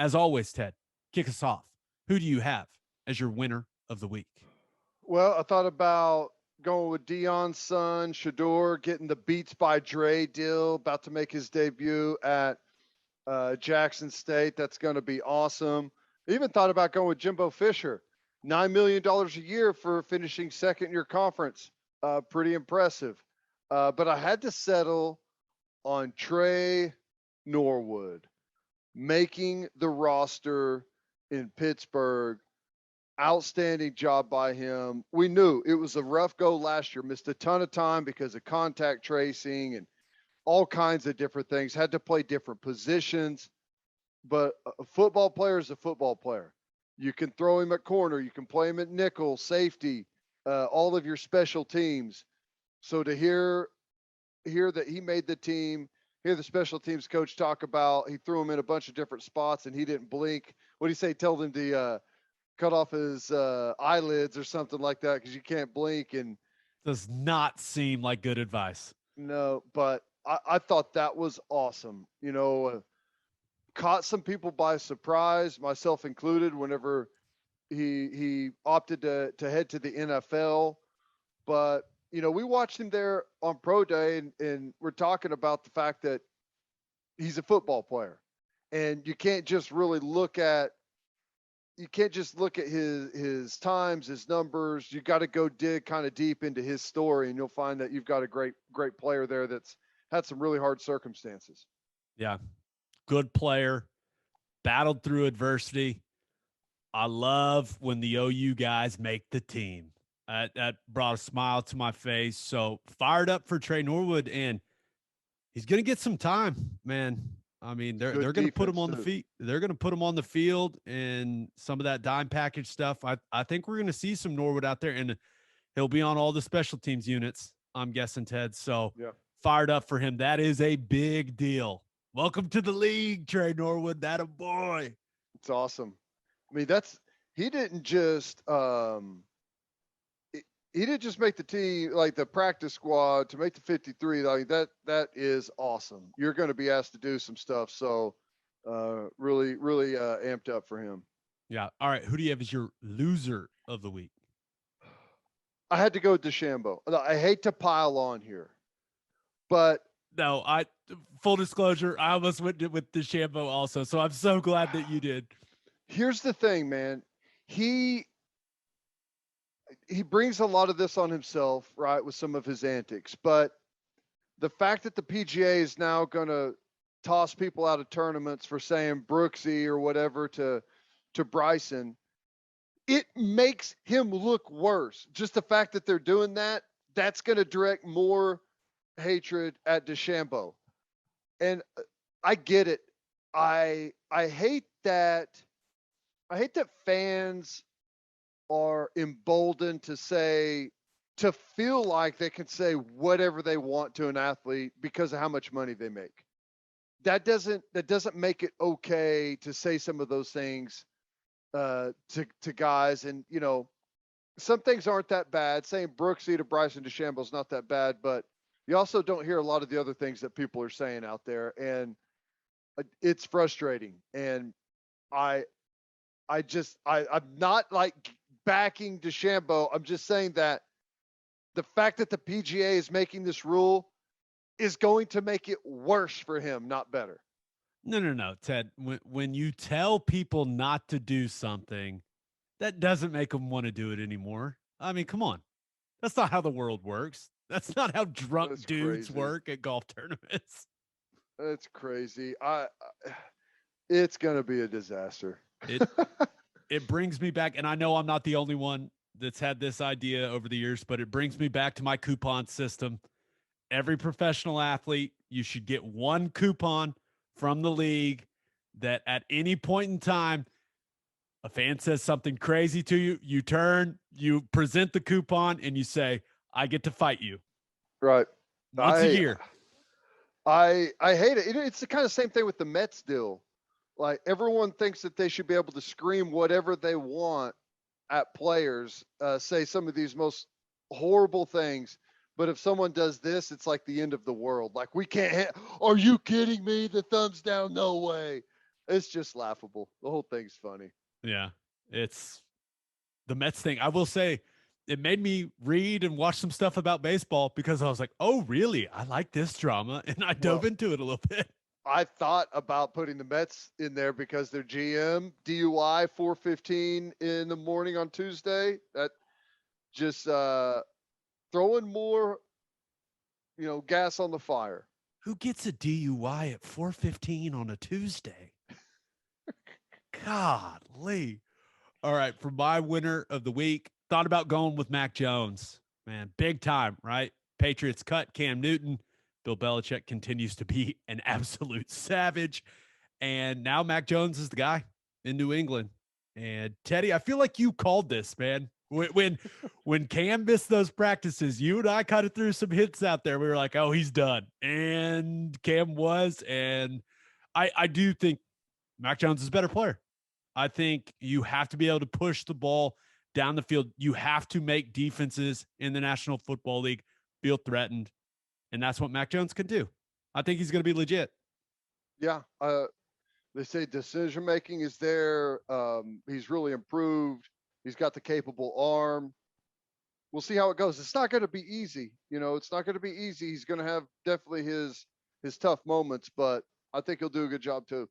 as always, Ted, kick us off. Who do you have as your winner of the week? Well, I thought about going with Deion's son, Shador, getting the Beats by Dre deal, about to make his debut at Jackson State. That's going to be awesome. I even thought about going with Jimbo Fisher, $9 million a year for finishing second in your conference. Pretty impressive. But I had to settle on Tre Norwood making the roster in Pittsburgh. Outstanding job by him. We knew it was a rough go last year, missed a ton of time because of contact tracing and all kinds of different things, had to play different positions. But a football player is a football player. You can throw him at corner, you can play him at nickel, safety, all of your special teams. So to hear that he made the team, hear the special teams coach talk about he threw him in a bunch of different spots and he didn't blink. What do you say? Tell them to cut off his eyelids or something like that because you can't blink. And does not seem like good advice. No, but I thought that was awesome. Caught some people by surprise, myself included, whenever he opted to head to the NFL. But, we watched him there on Pro Day, and we're talking about the fact that he's a football player. And you can't just really look at his times, his numbers. You got to go dig kind of deep into his story, and you'll find that you've got a great player there that's had some really hard circumstances. Yeah. Good player, battled through adversity. I love when the OU guys make the team. That brought a smile to my face. So fired up for Tre Norwood, and he's going to get some time, man. I mean, they're going to put him on the feet. They're going to put him on the field and some of that dime package stuff. I think we're going to see some Norwood out there, and he'll be on all the special teams units, I'm guessing, Ted. So Fired up for him. That is a big deal. Welcome to the league, Tre Norwood. That a boy. It's awesome. I mean, he didn't just make the team, like the practice squad, to make the 53. Like that is awesome. You're going to be asked to do some stuff. So really amped up for him. Yeah. All right. Who do you have as your loser of the week? I had to go with DeChambeau. I hate to pile on here, but no, full disclosure, I almost went with DeChambeau also. So I'm so glad that you did. Here's the thing, man. He brings a lot of this on himself, right, with some of his antics. But the fact that the PGA is now going to toss people out of tournaments for saying Brooksy or whatever to Bryson, it makes him look worse. Just the fact that they're doing that, that's going to direct more hatred at DeChambeau. And I get it. I hate that fans are emboldened to feel like they can say whatever they want to an athlete because of how much money they make. That doesn't make it okay to say some of those things to guys. And, some things aren't that bad. Saying Brooksy to Bryson DeChambeau is not that bad, but you also don't hear a lot of the other things that people are saying out there. And it's frustrating. And I'm not like backing DeChambeau. I'm just saying that the fact that the PGA is making this rule is going to make it worse for him, not better. No, Ted. When you tell people not to do something, that doesn't make them want to do it anymore. I mean, come on. That's not how the world works. That's not how drunk dudes work at golf tournaments. That's crazy. It's going to be a disaster. It brings me back, and I know I'm not the only one that's had this idea over the years, but it brings me back to my coupon system. Every professional athlete, you should get one coupon from the league that at any point in time, a fan says something crazy to you, you turn, you present the coupon, and you say, I get to fight you. Right. Once a year. I hate it. It's the kind of same thing with the Mets deal. Like, everyone thinks that they should be able to scream whatever they want at players, say some of these most horrible things. But if someone does this, it's like the end of the world. Like, we can't are you kidding me? The thumbs down? No way. It's just laughable. The whole thing's funny. Yeah, it's the Mets thing. I will say it made me read and watch some stuff about baseball because I was like, oh, really? I like this drama. And I dove into it a little bit. I thought about putting the Mets in there because their GM DUI 4:15 in the morning on Tuesday. That just throwing more, gas on the fire. Who gets a DUI at 4:15 on a Tuesday? Golly. All right, for my winner of the week, thought about going with Mac Jones. Man, big time, right? Patriots cut Cam Newton. Bill Belichick continues to be an absolute savage. And now Mac Jones is the guy in New England. And Teddy, I feel like you called this, man. When Cam missed those practices, you and I kind of threw some hits out there. We were like, oh, he's done. And Cam was. And I do think Mac Jones is a better player. I think you have to be able to push the ball down the field. You have to make defenses in the National Football League feel threatened. And that's what Mac Jones can do. I think he's going to be legit. Yeah. They say decision-making is there. He's really improved. He's got the capable arm. We'll see how it goes. It's not going to be easy. It's not going to be easy. He's going to have definitely his tough moments, but I think he'll do a good job too.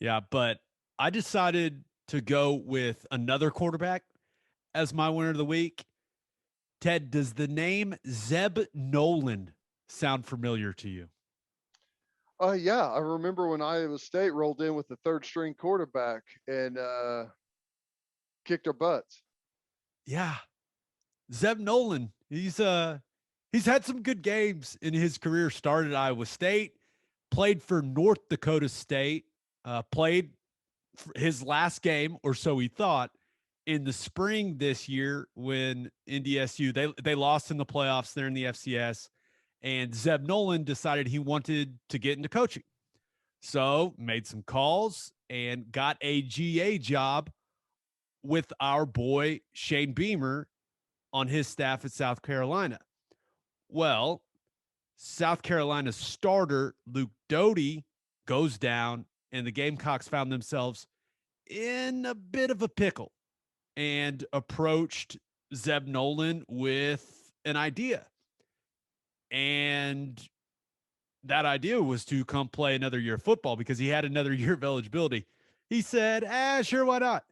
Yeah, but I decided to go with another quarterback as my winner of the week. Ted, does the name Zeb Noland sound familiar to you? Yeah, I remember when Iowa State rolled in with the third string quarterback and kicked our butts. Yeah. Zeb Noland, he's had some good games in his career. Started at Iowa State, played for North Dakota State, played his last game, or so he thought, in the spring this year when NDSU, they lost in the playoffs there in the FCS, and Zeb Noland decided he wanted to get into coaching. So made some calls and got a GA job with our boy Shane Beamer on his staff at South Carolina. Well, South Carolina's starter, Luke Doty, goes down, and the Gamecocks found themselves in a bit of a pickle and approached Zeb Noland with an idea. And that idea was to come play another year of football because he had another year of eligibility. He said, sure, why not?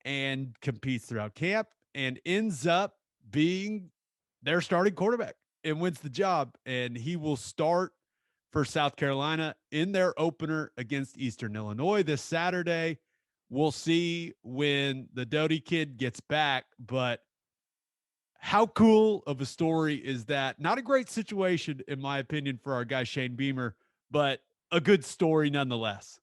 And competes throughout camp and ends up being their starting quarterback and wins the job. And he will start for South Carolina in their opener against Eastern Illinois this Saturday. We'll see when the Doty kid gets back, but how cool of a story is that? Not a great situation, in my opinion, for our guy Shane Beamer, but a good story nonetheless.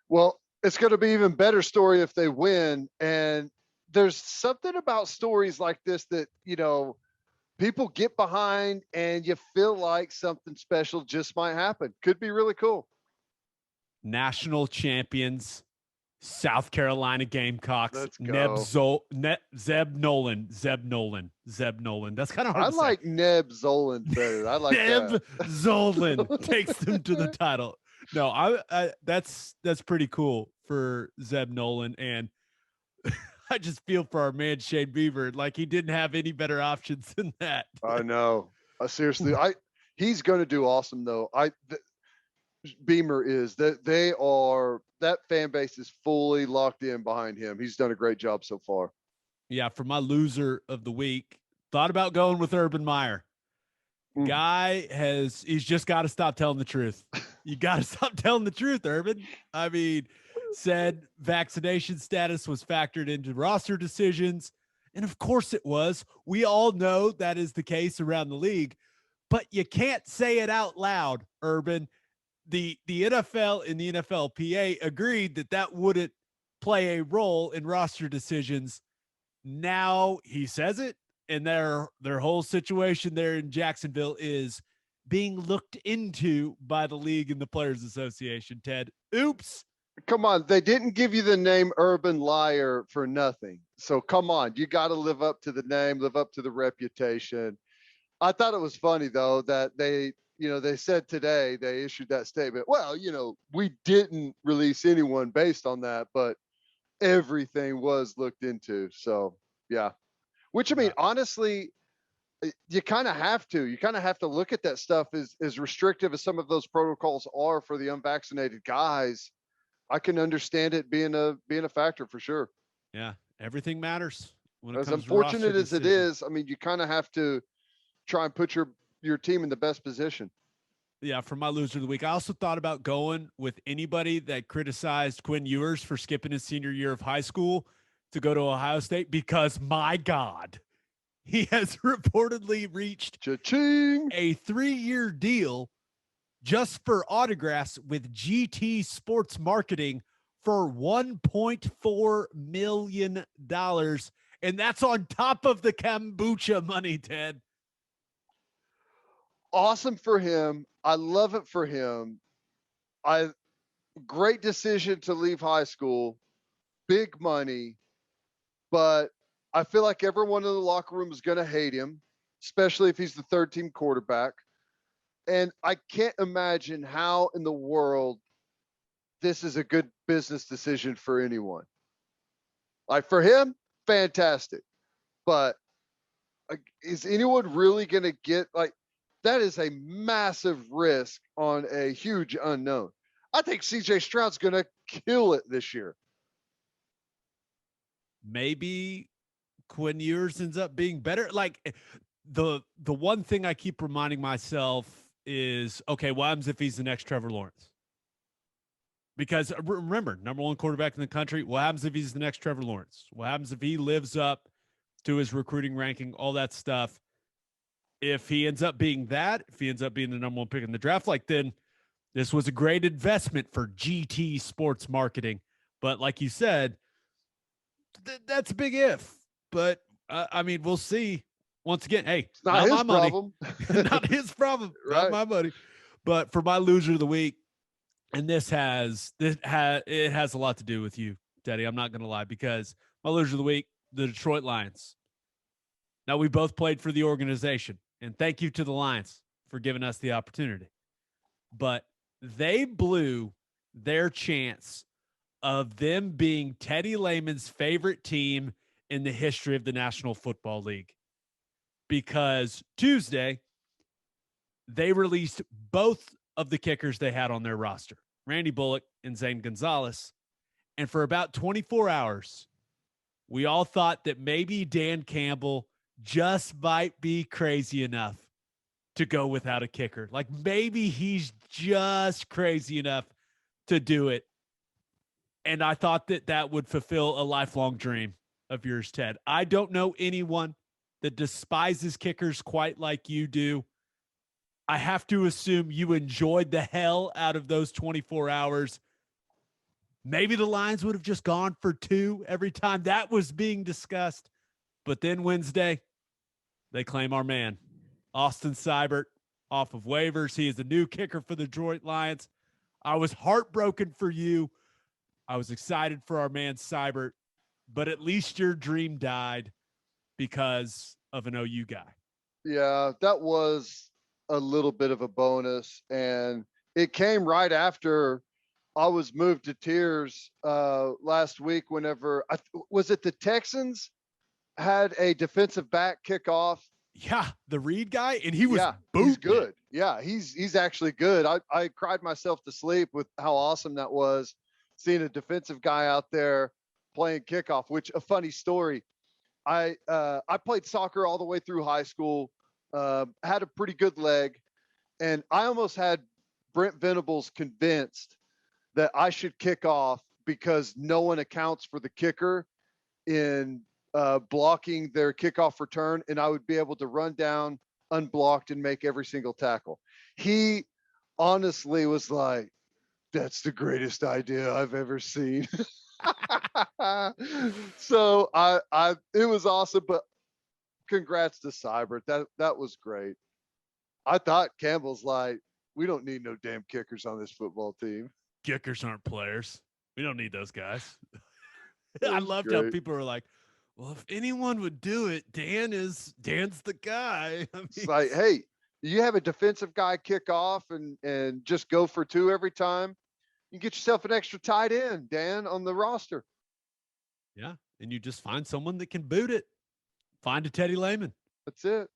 Well, it's going to be even better story if they win. And there's something about stories like this that, people get behind and you feel like something special just might happen. Could be really cool. National champions, South Carolina Gamecocks. Let's go. Zeb Noland. That's kind of hard I to like say. Neb Zoland better. I like Neb Zoland takes them to the title. No, I that's pretty cool for Zeb Noland, and I just feel for our man Shane Beaver, like he didn't have any better options than that. I know. Seriously, he's going to do awesome though. Beamer is that that fan base is fully locked in behind him. He's done a great job so far. Yeah, for my loser of the week, thought about going with Urban Meyer. Guy he's just got to stop telling the truth. You got to stop telling the truth, Urban. I mean, said vaccination status was factored into roster decisions. And of course it was. We all know that is the case around the league, but you can't say it out loud, Urban. The NFL and the NFLPA agreed that wouldn't play a role in roster decisions. Now he says it, and their whole situation there in Jacksonville is being looked into by the league and the Players Association, Ted. Oops. Come on. They didn't give you the name Urban Liar for nothing. So come on. You got to live up to the name, live up to the reputation. I thought it was funny, though, that they they said today they issued that statement. Well, we didn't release anyone based on that, but everything was looked into. So, yeah. Which, I mean, honestly, you kind of have to. You kind of have to look at that stuff as restrictive as some of those protocols are for the unvaccinated guys. I can understand it being a factor for sure. Yeah, everything matters when it As comes to roster unfortunate as it decisions. is, I mean, you kind of have to try and put your team in the best position. Yeah, for my loser of the week, I also thought about going with anybody that criticized Quinn Ewers for skipping his senior year of high school to go to Ohio State because, my God, he has reportedly reached Cha-ching! a 3-year deal just for autographs with GT Sports Marketing for $1.4 million. And that's on top of the kombucha money, Ted. Awesome for him. I love it for him. Great decision to leave high school, big money, but I feel like everyone in the locker room is going to hate him, especially if he's the third team quarterback. And I can't imagine how in the world this is a good business decision for anyone. Like for him, fantastic. But is anyone really going to get that is a massive risk on a huge unknown. I think CJ Stroud's going to kill it this year. Maybe Quinn Ewers ends up being better. Like the one thing I keep reminding myself is, okay, what happens if he's the next Trevor Lawrence? Because remember, number one quarterback in the country, what happens if he's the next Trevor Lawrence? What happens if he lives up to his recruiting ranking, all that stuff? If he ends up being that, if he ends up being the number one pick in the draft, then this was a great investment for GT Sports Marketing. But like you said, that's a big if. But, I mean, we'll see. Once again, hey, it's not his problem. Not his problem. Right. Not my money. But for my loser of the week, and it has a lot to do with you, Teddy. I'm not going to lie, because my loser of the week, the Detroit Lions. Now, we both played for the organization, and thank you to the Lions for giving us the opportunity. But they blew their chance of them being Teddy Lehman's favorite team in the history of the National Football League. Because Tuesday, they released both of the kickers they had on their roster, Randy Bullock and Zane Gonzalez. And for about 24 hours, we all thought that maybe Dan Campbell just might be crazy enough to go without a kicker. Like maybe he's just crazy enough to do it. And I thought that would fulfill a lifelong dream of yours, Ted. I don't know anyone that despises kickers quite like you do. I have to assume you enjoyed the hell out of those 24 hours. Maybe the Lions would have just gone for 2 every time that was being discussed. But then Wednesday, they claim our man, Austin Seibert, off of waivers. He is the new kicker for the Detroit Lions. I was heartbroken for you. I was excited for our man Seibert, but at least your dream died because of an OU guy. Yeah, that was a little bit of a bonus, and it came right after I was moved to tears last week whenever was it the Texans had a defensive back kickoff. Yeah, the Reed guy, and he was he's good. Yeah, he's actually good. I cried myself to sleep with how awesome that was, seeing a defensive guy out there playing kickoff. Which, a funny story, I played soccer all the way through high school, had a pretty good leg, and I almost had Brent Venables convinced that I should kick off because no one accounts for the kicker in blocking their kickoff return, and I would be able to run down unblocked and make every single tackle. He honestly was like, that's the greatest idea I've ever seen. So it was awesome, but congrats to Seibert. That was great. I thought Campbell's like, we don't need no damn kickers on this football team. Kickers aren't players. We don't need those guys. I loved how people were like, well, if anyone would do it, Dan's the guy. I mean, it's like, hey, You have a defensive guy kick off and just go for 2 every time. You get yourself an extra tight end, Dan, on the roster. Yeah, and you just find someone that can boot it. Find a Teddy Lehman. That's it.